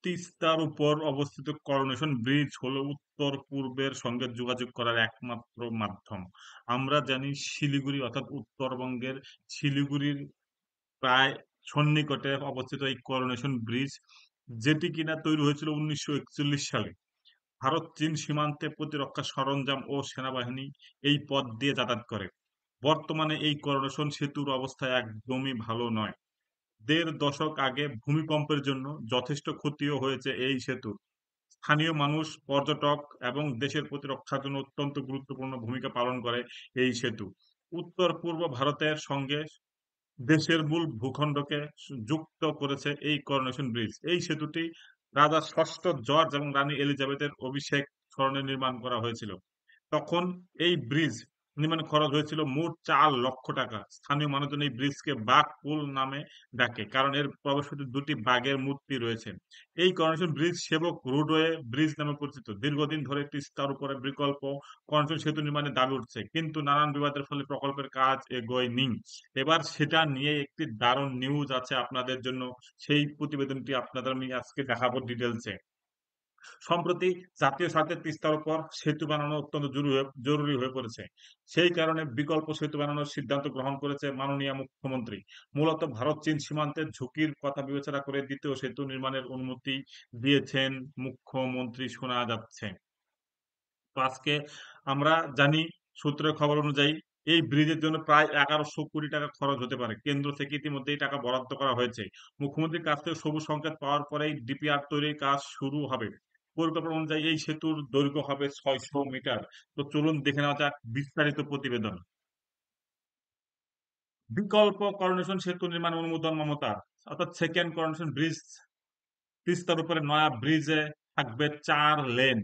তিস্তার উপর অবস্থিত করোনেশন ব্রিজ হলো উত্তর-পূর্বের সঙ্গে যোগাযোগ করার একমাত্র মাধ্যম। আমরা জানি শিলিগুড়ি অর্থাৎ উত্তরবঙ্গের শিলিগুড়ির প্রায় সন্নিকটে অবস্থিত এই করোনেশন ব্রিজ, যেটি কিনা তৈরি হয়েছিল ১৯৪১ সালে। ভারত-চীন সীমান্তে প্রতিরক্ষা সরঞ্জাম ও সেনাবাহিনী এই পথ দিয়ে যাতায়াত করে। বর্তমানে এই করোনেশন সেতুর অবস্থা একদমই ভালো নয়। ১.৫ দশক আগে ভূমিকম্পের জন্য যথেষ্ট ক্ষতিও হয়েছে এই সেতুর। স্থানীয় মানুষ, পর্যটক এবং দেশের প্রতিরক্ষার জন্য অত্যন্ত গুরুত্বপূর্ণ ভূমিকা পালন করে এই সেতু। উত্তর-পূর্ব ভারতের সঙ্গে দেশের মূল ভূখণ্ডকে যুক্ত করেছে এই করোনেশন ব্রিজ। এই সেতুটি রাজা ষষ্ঠ জর্জ এবং রানী এলিজাবেথের অভিষেক স্মরণে নির্মাণ করা হয়েছিল। তখন এই ব্রিজ নির্মাণে খরচ হয়েছিল মোট ৪ লক্ষ টাকা। স্থানীয় মানুষজন এই ব্রিজকে বাঘ পুল নামে ডাকে, কারণ এর প্রবেশপথে দুটি বাঘের মূর্তি রয়েছে। এই করোনেশন ব্রিজ সেবক রোডওয়ে ব্রিজ নামে পরিচিত। দীর্ঘদিন ধরে তিস্তার উপরে বিকল্প করোনেশন সেতু নির্মাণের দাবি উঠছে, কিন্তু নানান বিবাদের ফলে প্রকল্পের কাজ এগোয়নি। এবার সেটা নিয়ে একটি দারুণ নিউজ আছে আপনাদের জন্য। সেই প্রতিবেদনটি আপনাদের আমি আজকে দেখাবো ডিটেলসে। সম্প্রতি জাতীয় স্বার্থে তিস্তার উপর সেতু বানানো অত্যন্ত জরুরি হয়ে পড়েছে। সেই কারণে বিকল্প সেতু বানানোর সিদ্ধান্ত গ্রহণ করেছে মাননীয় মুখ্যমন্ত্রী। মূলত ভারত-চীন সীমান্তের ঝুঁকির কথা বিবেচনা করে দ্বিতীয় সেতু নির্মাণের অনুমতি দিয়েছেন মুখ্যমন্ত্রী শোনা যাচ্ছে। তো আজকে আমরা জানি, সূত্রের খবর অনুযায়ী এই ব্রিজের জন্য প্রায় ১১০০ কোটি টাকা খরচ হতে পারে। কেন্দ্র থেকে ইতিমধ্যেই টাকা বরাদ্দ করা হয়েছে। মুখ্যমন্ত্রীর কাছ থেকে সবুজ সংকেত পাওয়ার পরেই ডিপিআর তৈরির কাজ শুরু হবে। পরিকল্পনা অনুযায়ী এই সেতুর দৈর্ঘ্য হবে ৬০০ মিটার। তো চলুন দেখে নেওয়া যাক বিস্তারিত প্রতিবেদন। বিকল্প করোনেশন সেতু নির্মাণ অনুমোদন মমতার, অর্থাৎ সেকেন্ড করোনেশন ব্রিজ। তিস্তার উপরে নয়া ব্রিজে থাকবে ৪ লেন।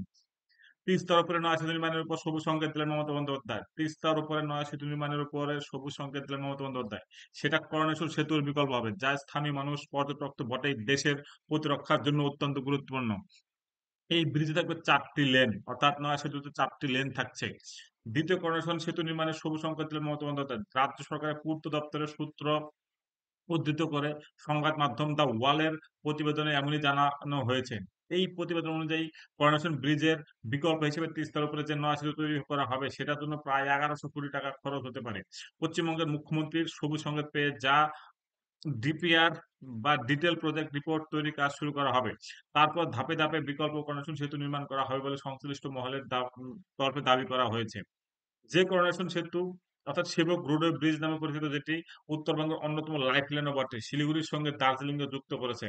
তিস্তার উপরে নয়া সেতু নির্মাণের উপর সবুজ সংকেত দিলেন মমতা বন্দ্যোপাধ্যায়। তিস্তার উপরে নয়া সেতু নির্মাণের উপরে সবুজ সংকেত দিলেন মমতা বন্দ্যোপাধ্যায়। সেটা করোনেশন সেতুর বিকল্প হবে, যা স্থানীয় মানুষ, পর্যটক তো বটেই, দেশের প্রতিরক্ষার জন্য অত্যন্ত গুরুত্বপূর্ণ। এই ব্রিজে থাকবে ৪টি লেন, অর্থাৎ নয়া সেতুতে ৪টি লেন থাকছে। দ্বিতীয় করোনেশন সেতু নির্মাণের সবুজ সংকেত দিলেন মমতা বন্দ্যোপাধ্যায়। রাজ্য সরকারের পূর্ত দপ্তরের সূত্র উদ্ধৃত করে সংবাদ মাধ্যম দ্য ওয়ালের প্রতিবেদনে এমনই জানানো হয়েছে। এই প্রতিবেদন অনুযায়ী করোনেশন ব্রিজের বিকল্প হিসেবে তিস্তার উপরে যে নয়া সেতু তৈরি করা হবে সেটার জন্য প্রায় ১১০০ কোটি টাকা খরচ হতে পারে। পশ্চিমবঙ্গের মুখ্যমন্ত্রীর সবুজ সংকেত পেয়ে যা ডিপিআর বা ডিটেল প্রজেক্ট রিপোর্ট তৈরির কাজ শুরু করা হবে। তারপর ধাপে ধাপে বিকল্প করোনেশন সেতু নির্মাণ করা হবে বলে সংশ্লিষ্ট মহলের তরফে দাবি করা হয়েছে। যে করোনেশন সেতু, অর্থাৎ সেবক রোডওয়ে ব্রিজ নামে পরিচিত, যেটি উত্তরবঙ্গের অন্যতম লাইফলাইনও বটে, শিলিগুড়ির সঙ্গে দার্জিলিংকে যুক্ত করেছে।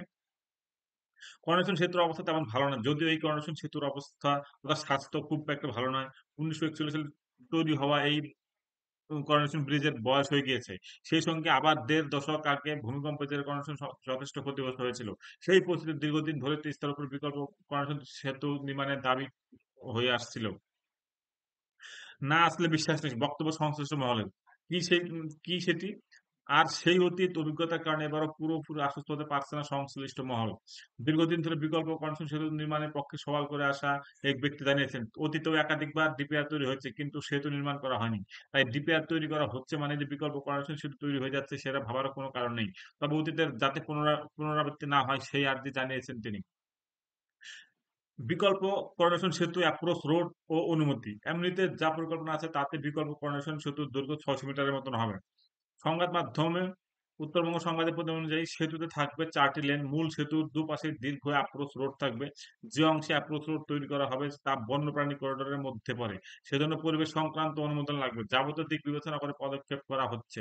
করোনেশন সেতুর অবস্থা তেমন ভালো না। যদিও এই করোনেশন সেতুর অবস্থা বা স্বাস্থ্য খুব একটা ভালো নয়। ১৯৪১ সালে তৈরি হওয়া এই করোনেশন ব্রিজের বয়স হয়ে গিয়েছে। সেই সঙ্গে আবার ১.৫ দশক আগে ভূমিকম্পের জেরে করোনেশন যথেষ্ট ক্ষতিগ্রস্ত হয়েছিল। সেই পরিস্থিতিতে দীর্ঘদিন ধরে তিস্তার উপর বিকল্প করোনেশন সেতু নির্মাণের দাবি হয়ে আসছিল। না আসলে বিশ্বাস নেই বক্তব্য সংশ্লিষ্ট মহলের। কি সেটি? আর সেই অতীত অভিজ্ঞতার কারণে এবারও পুরোপুরি আশ্বস্ত হতে পারছে না সংশ্লিষ্ট মহল। দীর্ঘদিন ধরে বিকল্প কনস্ট্রাকশন সেতু নির্মাণের পক্ষে সওয়াল করে আসা এক ব্যক্তি জানিয়েছেন, অতীতেও একাধিকবার ডিপিআর তৈরি হয়েছে, কিন্তু সেতু নির্মাণ করা হয়নি। তাই ডিপিআর তৈরি করা হচ্ছে মানে যে বিকল্প কনস্ট্রাকশন সেতু তৈরি হয়ে যাচ্ছে সেটা ভাবারও কোনো কারণ নেই। তবে অতীতের যাতে পুনরাবৃত্তি না হয় সেই আর্জি জানিয়েছেন তিনি। বিকল্প করোনেশন সেতু অ্যাপ্রোচ রোড ও অনুমতি। এমনিতে যা পরিকল্পনা আছে তাতে বিকল্প করোনেশন সেতুর দৈর্ঘ্য ৬০০ মিটারের মতন হবে। সংবাদ মাধ্যমে উত্তরবঙ্গ সংবাদের প্রতিবেদন অনুযায়ী সেতুতে থাকবে ৪টি লেন। মূল সেতুর দুপাশে দীর্ঘ অ্যাপ্রোচ রোড থাকবে। যে অংশে অ্যাপ্রোচ রোড তৈরি করা হবে তা বন্যপ্রাণী করিডোরের মধ্যে পড়ে। সেজন্য পরিবেশ সংক্রান্ত অনুমোদন লাগবে। যাবতীয় দিক বিবেচনা করে পদক্ষেপ করা হচ্ছে।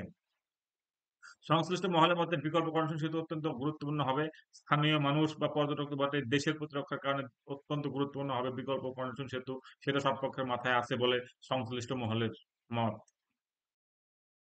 সংশ্লিষ্ট মহলের মধ্যে বিকল্প কর্মসূচি সেতু অত্যন্ত গুরুত্বপূর্ণ হবে। স্থানীয় মানুষ বা পর্যটক তো বটে, দেশের প্রতিরক্ষার কারণে অত্যন্ত গুরুত্বপূর্ণ হবে বিকল্প কর্মসূচি সেতু। সেটা সব পক্ষের মাথায় আছে বলে সংশ্লিষ্ট মহলের মত।